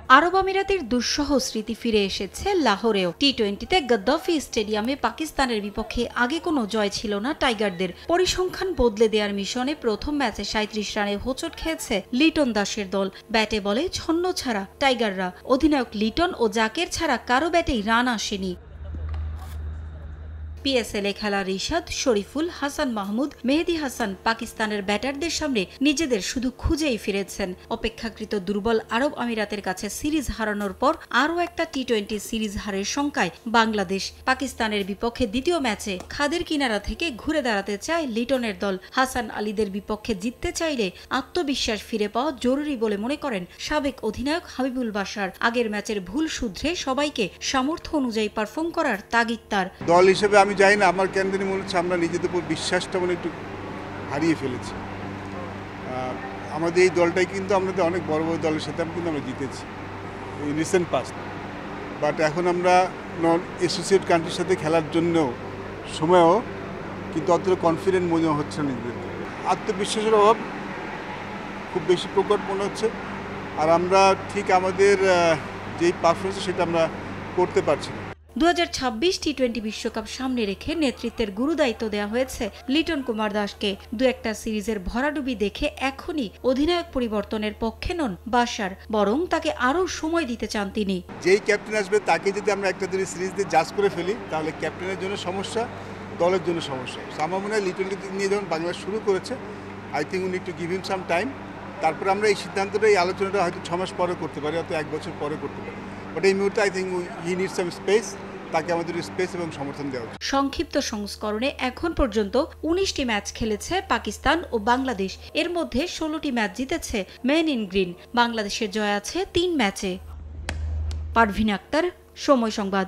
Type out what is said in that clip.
আরব আমিরাতের দুঃসহ স্মৃতি ফিরে এসেছে লাহোরেও। টি-20তে গদ্দাফি স্টেডিয়ামে পাকিস্তানের বিপক্ষে আগে কোনো জয় ছিল না টাইগারদের। পরিসংখ্যান বদলে দেওয়ার মিশনে প্রথম ম্যাচে ৩৭ রানে হোঁচট খেয়েছে লিটন দাসের দল। ব্যাটে বলে ছন্ন ছাড়া টাইগাররা। অধিনায়ক লিটন ও জাকের ছাড়া কারো ব্যাটেই রান আসেনি। পিএসএলে খেলা রিশাদ, শরীফুল, হাসান মাহমুদ, মেহেদী হাসান পাকিস্তানের ব্যাটারদের সামনে নিজেদের শুধু খুঁজেই ফিরেছেন। অপেক্ষাকৃত দুর্বল আরব আমিরাতের কাছে সিরিজ হারানোর পর আরও একটা টি-20 সিরিজ হারের শঙ্কায় বাংলাদেশ। পাকিস্তানের বিপক্ষে দ্বিতীয় ম্যাচে খাদের কিনারা থেকে ঘুরে দাঁড়াতে চায় লিটনের দল। হাসান আলীদের বিপক্ষে জিততে চাইলে আত্মবিশ্বাস ফিরে পাওয়া জরুরি বলে মনে করেন সাবেক অধিনায়ক হাবিবুল বাশার। আগের ম্যাচের ভুল শুধরে সবাইকে সামর্থ্য অনুযায়ী পারফর্ম করার তাগিদ তার। দল হিসেবে আমি জানি না, আমার কেন জানি মনে হচ্ছে আমরা নিজেদের উপর বিশ্বাসটা একটু হারিয়ে ফেলেছি। আমাদের এই দলটাই কিন্তু আমাদের অনেক বড় বড় দলের সাথে কিন্তু আমরা জিতেছি এই রিসেন্ট পাস্ট। বাট এখন আমরা নন অ্যাসোসিয়েট কান্ট্রির সাথে খেলার জন্য সময়ও কিন্তু অতটা কনফিডেন্ট মনে হচ্ছে না। নিজেদের আত্মবিশ্বাসের অভাব খুব বেশি প্রকট মনে হচ্ছে। আর আমরা ঠিক আমাদের যেই পারফরমেন্স সেটা আমরা করতে পারছি না। 2026 টি-20 বিশ্বকাপ সামনে রেখে নেতৃত্বের গুরুদায়িত্ব দেওয়া হয়েছে লিটন কুমার দাসকে। দু একটা সিরিজের ভরাডুবি দেখে এখনই অধিনায়ক পরিবর্তনের পক্ষে নন বাশার, বরং তাকে আরও সময় দিতে চান তিনি। যেই ক্যাপ্টেন আসবে তাকে যদি আমরা একটা দুই সিরিজ দিয়ে জাজ করে ফেলি তাহলে ক্যাপ্টেনের জন্য সমস্যা, দলের জন্য সমস্যা। আমার মনে হয় লিটনকে নিয়ে যখন বাংলাদেশ শুরু করেছে, I think we need to give him some time. তারপরে আমরা এই সিদ্ধান্তটা, এই আলোচনাটা হয়তো 6 মাস পরে করতে পারি, হয়তো 1 বছর পরে করতে পারি। বাট এই মুহূর্তে I think he need some space. তাকে আমাদের স্পেস এবং সমর্থন দেওয়া উচিত। সংক্ষিপ্ত সংস্করণে এখন পর্যন্ত 19টি ম্যাচ খেলেছে পাকিস্তান ও বাংলাদেশ। এর মধ্যে 16টি ম্যাচ জিতেছে মেন ইন গ্রিন। বাংলাদেশের জয় আছে 3 ম্যাচে। পারভিন আক্তার, সময় সংবাদ।